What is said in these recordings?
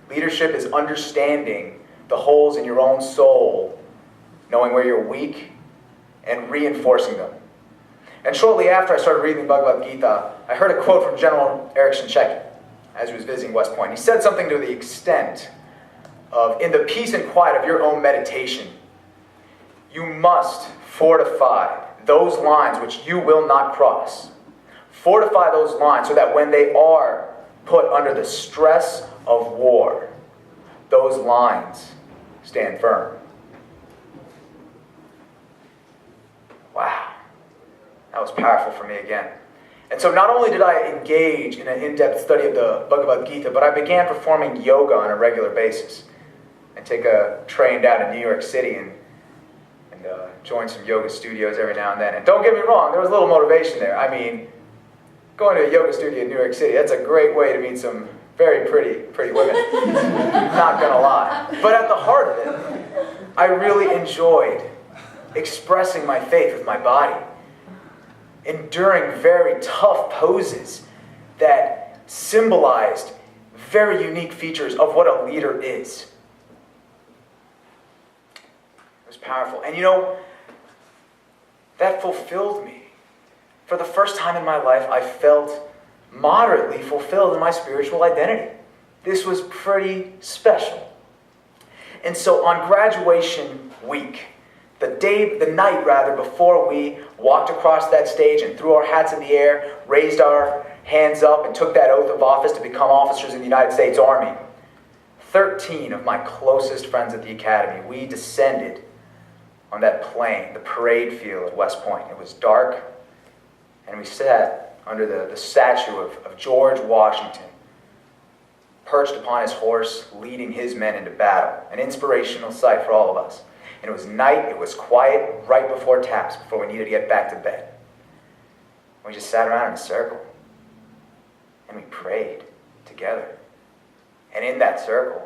Leadership is understanding the holes in your own soul, knowing where you're weak, and reinforcing them. And shortly after I started reading the Bhagavad Gita, I heard a quote from General Eric Shinseki as he was visiting West Point. He said something to the extent of, in the peace and quiet of your own meditation, you must fortify those lines which you will not cross. Fortify those lines so that when they are put under the stress of war, those lines stand firm. Wow, that was powerful for me again. And so not only did I engage in an in-depth study of the Bhagavad Gita, but I began performing yoga on a regular basis and take a train down to New York City and join some yoga studios every now and then. And don't get me wrong, there was a little motivation there. I mean, going to a yoga studio in New York City, that's a great way to meet some very pretty women. Not gonna lie. But at the heart of it, I really enjoyed expressing my faith with my body, enduring very tough poses that symbolized very unique features of what a leader is. It was powerful. And you know, that fulfilled me. For the first time in my life, I felt moderately fulfilled in my spiritual identity. This was pretty special. And so on graduation week, the night before we walked across that stage and threw our hats in the air, raised our hands up and took that oath of office to become officers in the United States Army, 13 of my closest friends at the academy, we descended on that plain, the parade field at West Point. It was dark, and we sat under the statue of George Washington, perched upon his horse, leading his men into battle. An inspirational sight for all of us. And it was night, it was quiet, right before taps, before we needed to get back to bed. We just sat around in a circle, and we prayed together. And in that circle,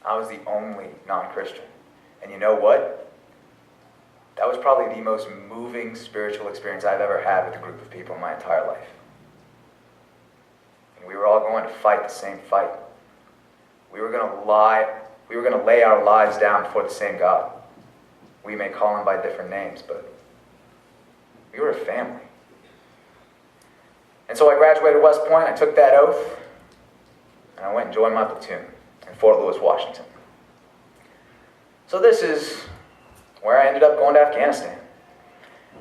I was the only non-Christian. And you know what? That was probably the most moving spiritual experience I've ever had with a group of people in my entire life. And we were all going to fight the same fight. We were going to lay our lives down before the same God. We may call him by different names, but we were a family. And so I graduated West Point, I took that oath, and I went and joined my platoon in Fort Lewis, Washington. So this is where I ended up going to Afghanistan.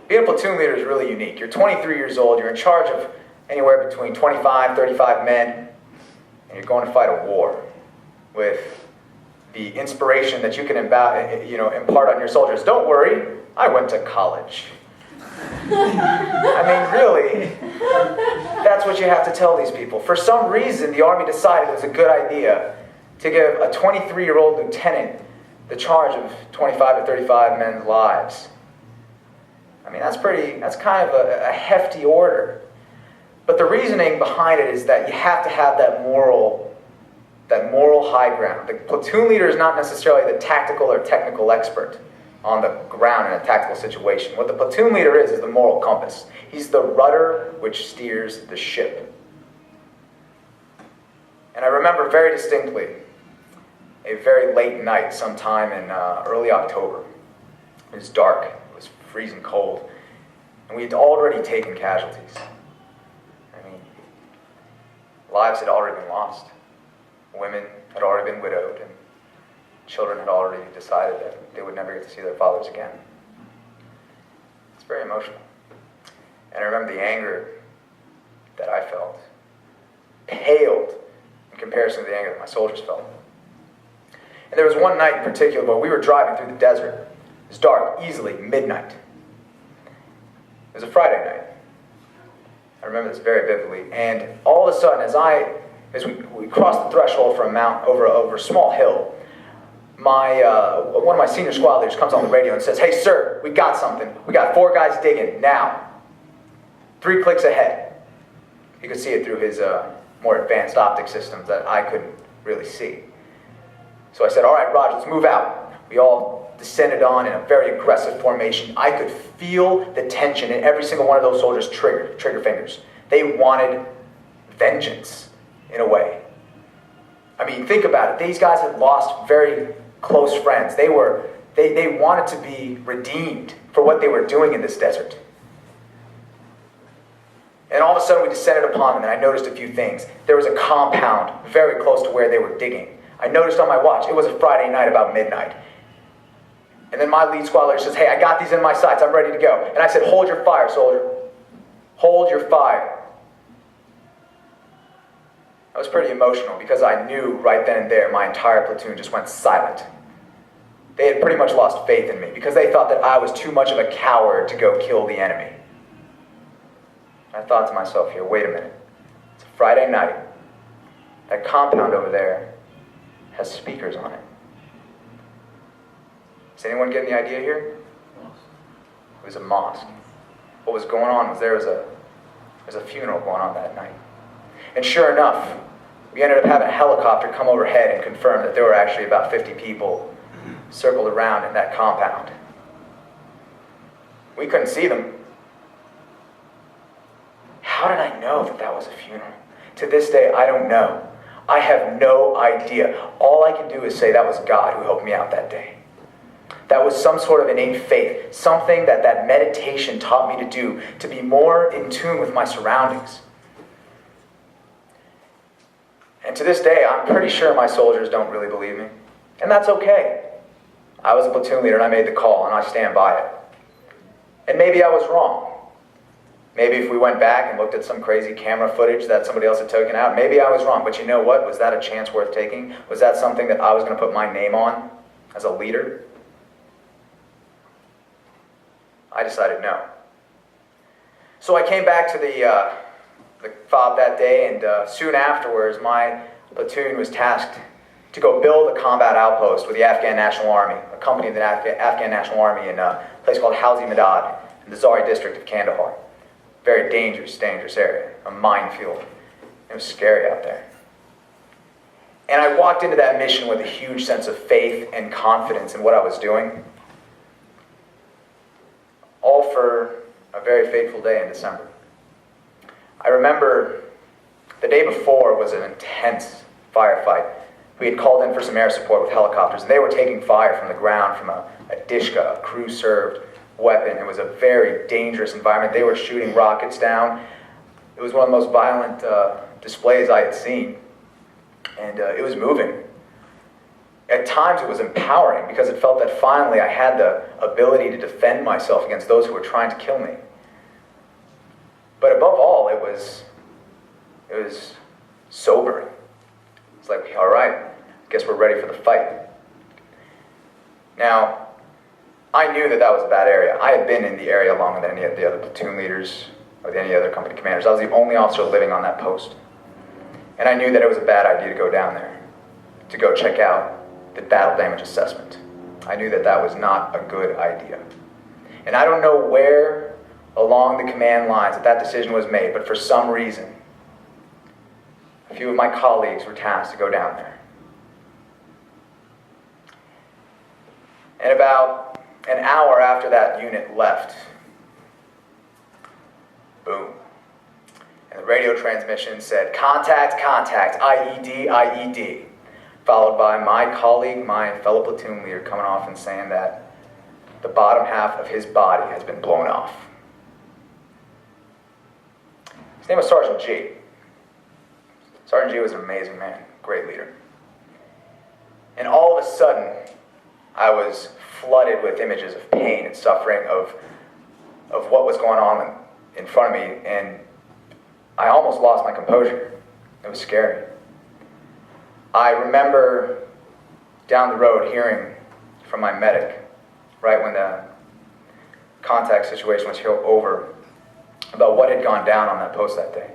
Being a platoon leader is really unique. You're 23 years old, you're in charge of anywhere between 25, 35 men, and you're going to fight a war with the inspiration that you can impart on your soldiers. Don't worry, I went to college. I mean, really, that's what you have to tell these people. For some reason, the Army decided it was a good idea to give a 23-year-old lieutenant the charge of 25 to 35 men's lives. I mean, that's kind of a hefty order. But the reasoning behind it is that you have to have that moral high ground. The platoon leader is not necessarily the tactical or technical expert on the ground in a tactical situation. What the platoon leader is the moral compass. He's the rudder which steers the ship. And I remember very distinctly a very late night sometime in early October. It was dark, it was freezing cold, and we had already taken casualties. I mean, lives had already been lost. Women had already been widowed, and children had already decided that they would never get to see their fathers again. It's very emotional. And I remember the anger that I felt paled in comparison to the anger that my soldiers felt. And there was one night in particular where we were driving through the desert. It was dark, easily midnight. It was a Friday night. I remember this very vividly. And all of a sudden, as we crossed the threshold for a mount over a small hill, one of my senior squad leaders comes on the radio and says, "Hey, sir, we got something. We got 4 guys digging now. 3 clicks ahead." He could see it through his more advanced optic systems that I couldn't really see. So I said, "All right, Raj, let's move out." We all descended on in a very aggressive formation. I could feel the tension in every single one of those soldiers' trigger fingers. They wanted vengeance, in a way. I mean, think about it. These guys had lost very close friends. They wanted to be redeemed for what they were doing in this desert. And all of a sudden we descended upon them, and I noticed a few things. There was a compound very close to where they were digging. I noticed on my watch, it was a Friday night about midnight. And then my lead squad leader says, "Hey, I got these in my sights, I'm ready to go." And I said, "Hold your fire, soldier. Hold your fire." I was pretty emotional because I knew right then and there my entire platoon just went silent. They had pretty much lost faith in me because they thought that I was too much of a coward to go kill the enemy. I thought to myself here, wait a minute. It's a Friday night. That compound over there has speakers on it. Is anyone getting the idea here? It was a mosque. What was going on was there was a funeral going on that night. And sure enough, we ended up having a helicopter come overhead and confirm that there were actually about 50 people circled around in that compound. We couldn't see them. How did I know that that was a funeral? To this day, I don't know. I have no idea. All I can do is say that was God who helped me out that day. That was some sort of innate faith, something that meditation taught me to do, to be more in tune with my surroundings. And to this day, I'm pretty sure my soldiers don't really believe me. And that's okay. I was a platoon leader and I made the call and I stand by it. And maybe I was wrong. Maybe if we went back and looked at some crazy camera footage that somebody else had taken out, maybe I was wrong. But you know what? Was that a chance worth taking? Was that something that I was going to put my name on as a leader? I decided no. So I came back to the FOB that day, and soon afterwards, my platoon was tasked to go build a combat outpost with the Afghan National Army, a company of the Afghan National Army in a place called Hauzi Madad in the Zari district of Kandahar. Very dangerous area, a minefield. It was scary out there. And I walked into that mission with a huge sense of faith and confidence in what I was doing. All for a very fateful day in December. I remember the day before was an intense firefight. We had called in for some air support with helicopters, and they were taking fire from the ground from a dishka, a crew-served weapon. It was a very dangerous environment. They were shooting rockets down. It was one of the most violent displays I had seen, and it was moving. At times it was empowering because it felt that finally I had the ability to defend myself against those who were trying to kill me. But above all, it was sobering. It's like, all right, I guess we're ready for the fight. Now, I knew that was a bad area. I had been in the area longer than any of the other platoon leaders or any other company commanders. I was the only officer living on that post. And I knew that it was a bad idea to go down there, to go check out the battle damage assessment. I knew that was not a good idea. And I don't know where along the command lines that decision was made, but for some reason, a few of my colleagues were tasked to go down there. And about an hour after that unit left, boom. And the radio transmission said, "Contact, contact, IED, IED." Followed by my colleague, my fellow platoon leader, coming off and saying that the bottom half of his body has been blown off. His name was Sergeant G. Sergeant G was an amazing man, great leader. And all of a sudden, I was flooded with images of pain and suffering, of what was going on in front of me, and I almost lost my composure. It was scary. I remember down the road hearing from my medic, right when the contact situation was over, about what had gone down on that post that day.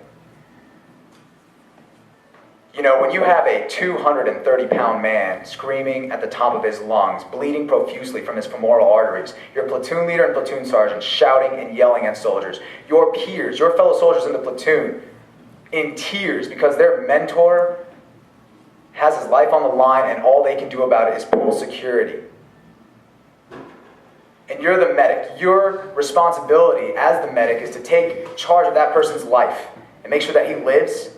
You know, when you have a 230-pound man screaming at the top of his lungs, bleeding profusely from his femoral arteries, your platoon leader and platoon sergeant shouting and yelling at soldiers, your peers, your fellow soldiers in the platoon, in tears because their mentor has his life on the line and all they can do about it is pull security. And you're the medic. Your responsibility as the medic is to take charge of that person's life and make sure that he lives.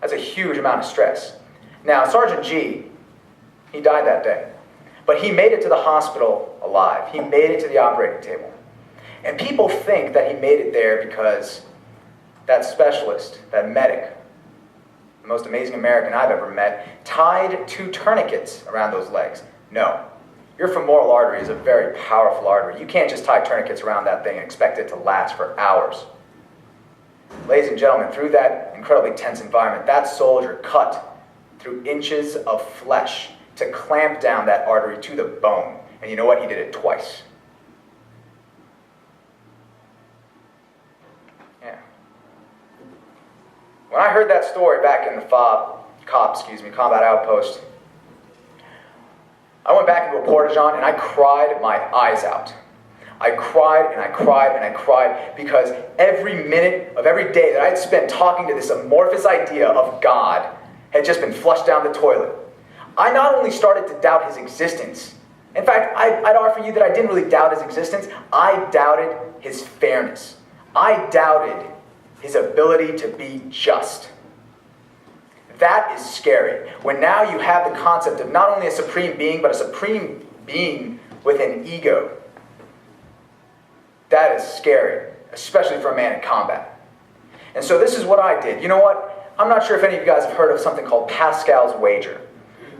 That's a huge amount of stress. Now, Sergeant G, he died that day. But he made it to the hospital alive. He made it to the operating table. And people think that he made it there because that specialist, that medic, the most amazing American I've ever met, tied 2 tourniquets around those legs. No. Your femoral artery is a very powerful artery. You can't just tie tourniquets around that thing and expect it to last for hours. Ladies and gentlemen, through that incredibly tense environment, that soldier cut through inches of flesh to clamp down that artery to the bone. And you know what? He did it twice. Yeah. When I heard that story back in the combat outpost, I went back into a porta-john and I cried my eyes out. I cried and I cried and I cried because every minute of every day that I had spent talking to this amorphous idea of God had just been flushed down the toilet. I not only started to doubt his existence, in fact, I'd offer you that I didn't really doubt his existence, I doubted his fairness. I doubted his ability to be just. That is scary. When now you have the concept of not only a supreme being, but a supreme being with an ego. That is scary, especially for a man in combat. And so this is what I did. You know what? I'm not sure if any of you guys have heard of something called Pascal's wager.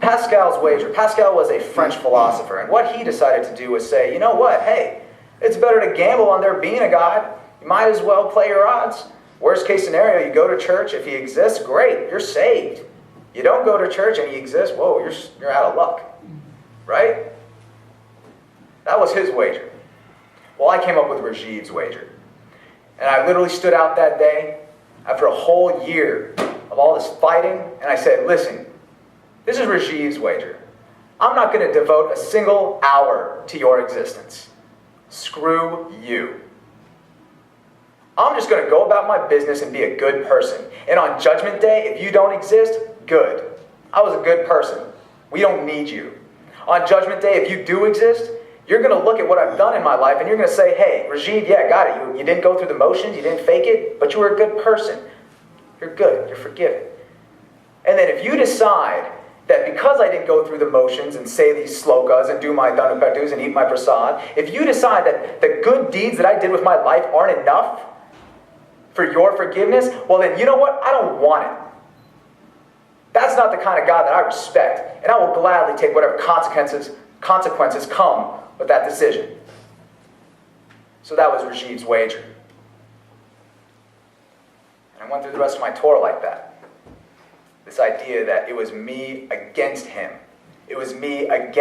Pascal's wager. Pascal was a French philosopher, and what he decided to do was say, you know what? Hey, it's better to gamble on there being a God. You might as well play your odds. Worst case scenario, you go to church. If he exists, great, you're saved. You don't go to church and he exists, whoa, you're out of luck. Right? That was his wager. Well, I came up with Rajiv's wager. And I literally stood out that day after a whole year of all this fighting, and I said, listen, this is Rajiv's wager. I'm not going to devote a single hour to your existence. Screw you. I'm just going to go about my business and be a good person. And on Judgment Day, if you don't exist, good. I was a good person. We don't need you. On Judgment Day, if you do exist, you're going to look at what I've done in my life and you're going to say, hey, Rajiv, yeah, got it. You didn't go through the motions, you didn't fake it, but you were a good person. You're good. You're forgiven. And then if you decide that because I didn't go through the motions and say these slokas and do my dhanupardus and eat my prasad, if you decide that the good deeds that I did with my life aren't enough for your forgiveness, well then, you know what? I don't want it. That's not the kind of God that I respect. And I will gladly take whatever consequences come with that decision. So that was Rajiv's wager. And I went through the rest of my tour like that. This idea that it was me against him. It was me against